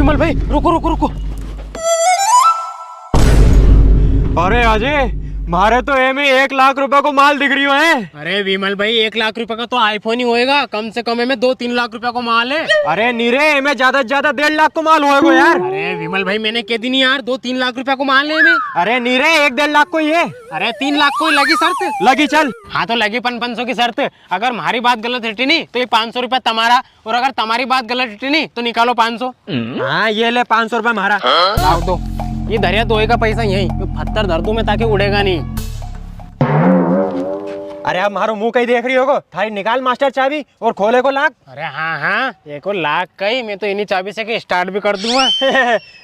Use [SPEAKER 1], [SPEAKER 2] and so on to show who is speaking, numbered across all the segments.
[SPEAKER 1] विमल भाई रुको रुको रुको।
[SPEAKER 2] अरे अजय, मारे तो ए में 1 लाख रुपए को माल दिख रही है।
[SPEAKER 1] अरे विमल भाई 1 लाख रुपए का तो आईफोन ही होएगा, कम से कम में 2-3 लाख रुपए को माल है।
[SPEAKER 2] अरे नीरे, ए में ज्यादा से ज्यादा 1.5 लाख को माल होएगा यार।
[SPEAKER 1] अरे विमल भाई मैंने कह दी नहीं यार, 2-3 लाख रुपए को माल है में।
[SPEAKER 2] अरे नीरे, 1-1.5 लाख को ही है।
[SPEAKER 1] अरे 3 लाख को ही लगी शर्त।
[SPEAKER 2] लगी चल।
[SPEAKER 1] हाँ तो लगी 500 की शर्त। अगर हमारी बात गलत हटी नहीं तो ये 500 रुपया तुम्हारा, और अगर तुम्हारी बात गलत हटी नहीं तो निकालो 500।
[SPEAKER 2] हाँ ये ले 500 रुपए हमारा।
[SPEAKER 1] लाओ दो, ये दरिया दोए का पैसा यही, पत्थर धर दूं मैं ताकि उड़ेगा नहीं।
[SPEAKER 2] अरे आप मारो मुंह कहीं देख रही होगो, थारी निकाल मास्टर चाबी और खोले को लाख।
[SPEAKER 1] अरे हाँ हाँ, ये को लाख कहीं, मैं तो इन्हीं चाबी से के स्टार्ट भी कर दूंगा।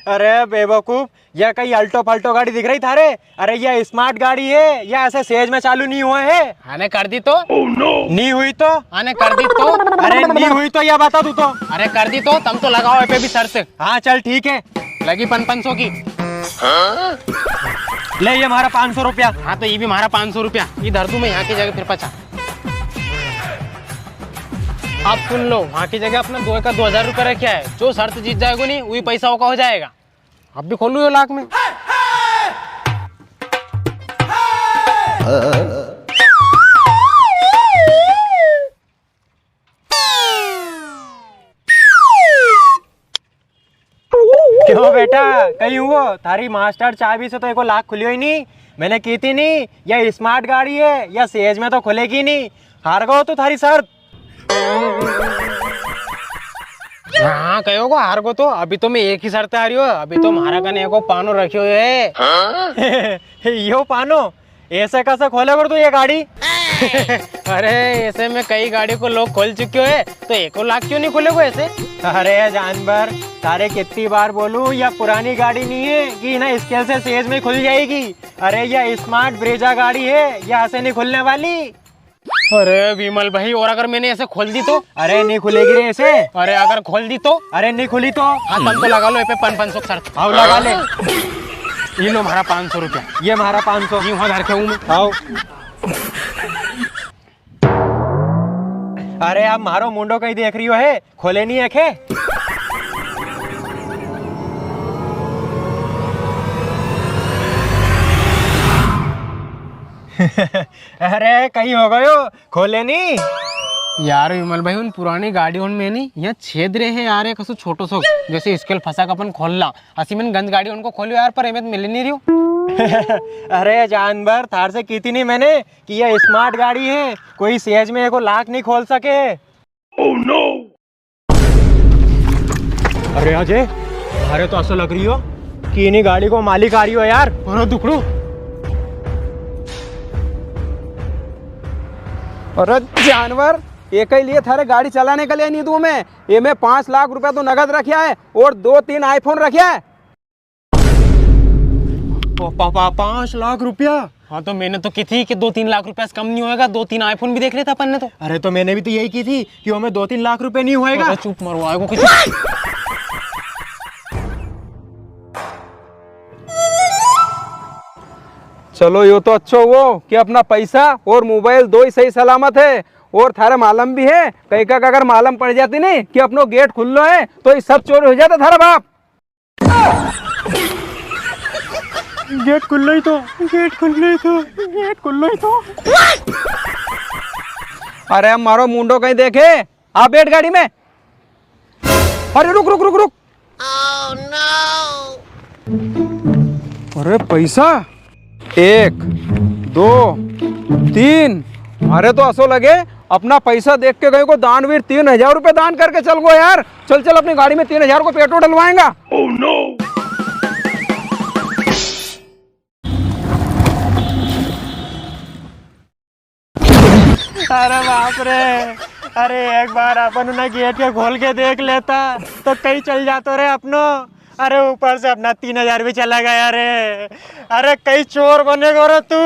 [SPEAKER 2] अरे बेवकूफ, यह कहीं अल्टो फल्टो गाड़ी दिख रही थारे? अरे यह स्मार्ट गाड़ी है, यह ऐसे सेज में चालू नहीं हुआ है।
[SPEAKER 1] आने कर दी तो?
[SPEAKER 2] नहीं हुई तो?
[SPEAKER 1] आने कर दी तो?
[SPEAKER 2] अरे नहीं हुई तो यह बता तू तो।
[SPEAKER 1] अरे कर दी तो, तुम तो लगाओ ए पे भी शर्त।
[SPEAKER 2] हाँ चल ठीक है।
[SPEAKER 1] लगी 500 की।
[SPEAKER 2] ले ये हमारा 500 रुपया।
[SPEAKER 1] हाँ तो ये भी हमारा 500 रुपया, ये धर दूं मैं यहाँ की जगह फिर 50। आप सुन लो, वहाँ की जगह अपना 2000 रुपया रखा है, जो शर्त जीत जाएगा नहीं वही पैसा होगा हो जाएगा। अब भी खोलू ये लाख में।
[SPEAKER 2] क्यों बेटा, कहीं हुआ? थारी मास्टर चाबी से तो एको लाख खुली ही नहीं। मैंने की थी नहीं, यह स्मार्ट गाड़ी है, या सेज में तो खुलेगी नहीं। हार गो तो थारी शर्त।
[SPEAKER 1] हाँ कहो को हार गो तो, अभी तो मैं एक ही शर्त आ रही हो, अभी तो हमारा कने को पानो रखे हुए है।
[SPEAKER 2] यो पानो ऐसे कैसे खोले कर तू ये गाड़ी?
[SPEAKER 1] अरे ऐसे में कई गाड़ी को लोग खोल चुके हैं, तो 1 लाख क्यों नहीं खोलेगो ऐसे?
[SPEAKER 2] अरे जानवर, तारे कितनी बार बोलूं, यह पुरानी गाड़ी नहीं है कि ना स्केल से सेज में खुल जाएगी। अरे यह स्मार्ट ब्रेजा गाड़ी है, यह ऐसे नहीं खुलने वाली।
[SPEAKER 1] अरे विमल भाई, और अगर मैंने ऐसे खोल दी तो?
[SPEAKER 2] अरे नहीं खुलेगी रे ऐसे।
[SPEAKER 1] अरे अगर खोल दी तो?
[SPEAKER 2] अरे नहीं खुली तो?
[SPEAKER 1] हाँ तब तो लगा लो ये पे 500 शर्त।
[SPEAKER 2] आओ लगा ले।
[SPEAKER 1] ये लो हमारा 500 रुपया,
[SPEAKER 2] ये हमारा 500।
[SPEAKER 1] ये वहाँ रखे हूँ मैं।
[SPEAKER 2] आओ। अरे आप मारो मुंडो कहीं देख रही हो है, खोले नहीं है खे? अरे कहीं हो गयो, खोले नहीं?
[SPEAKER 1] यार विमल भाई उन पुरानी गाड़ियों में नहीं यहाँ छेद रहे हैं यार, कसो छोटो सो जैसे स्केल फंसा का अपन खोलना, असी में गंद गाड़ी उनको खोलो यार, पर एमत मिल नहीं रही हो।
[SPEAKER 2] अरे जानवर, थार से की थी नहीं मैंने कि यह स्मार्ट गाड़ी है, कोई सेज में एको लाख नहीं खोल सके। Oh no. अरे अजय, अरे तो ऐसा लग रही हो कि इन्हीं गाड़ी को मालिक आ रही हो यार।
[SPEAKER 1] अरे दुखड़ू,
[SPEAKER 3] अरे जानवर, एक ही लिए थारे गाड़ी चलाने के लिए नहीं दूं मैं। ये में 5 लाख रुपया तो नगद रखा है और 2-3 आईफोन रखा है।
[SPEAKER 2] 5 लाख रुपया?
[SPEAKER 1] हाँ तो मैंने तो की थी कि 2-3 लाख रुपया से कम नहीं होएगा, 2-3 आईफोन भी देख लेता अपन ने तो।
[SPEAKER 2] अरे तो मैंने भी तो यही की थी कि हमें 2-3 लाख रुपए नहीं होएगा।
[SPEAKER 1] चुप मरवाएगो किसी।
[SPEAKER 3] चलो यो तो अच्छा हुआ कि अपना पैसा और मोबाइल 2 ही सही सलामत है, और थारा मालूम भी है कहीं का अगर मालूम पड़ जाती नहीं कि अपनो गेट खुल्लो है तो ये सब चोरी हो जाता थारा बाप।
[SPEAKER 2] गेट खुल ही तो, गेट खुल ही तो, गेट खुल ही तो।
[SPEAKER 3] अरे अब मारो मुंडो कहीं देखे, आप बैठ गाड़ी में। अरे रुक रुक रुक रुक। अरे पैसा 1 2 3। अरे तो असो लगे अपना पैसा देख के गए को दानवीर 3000 रुपए दान करके चल गो यार। चल चल अपनी गाड़ी में 3000 को पेट्रोल डलवाएंगा।
[SPEAKER 2] ओह नो। अरे बाप रे, अरे एक बार अपन उन्हें गेट के खोल के देख लेता तो कहीं चल जातो रे अपनो। अरे ऊपर से अपना 3000 भी चला गया रे। अरे कई चोर बनेगो रे तू।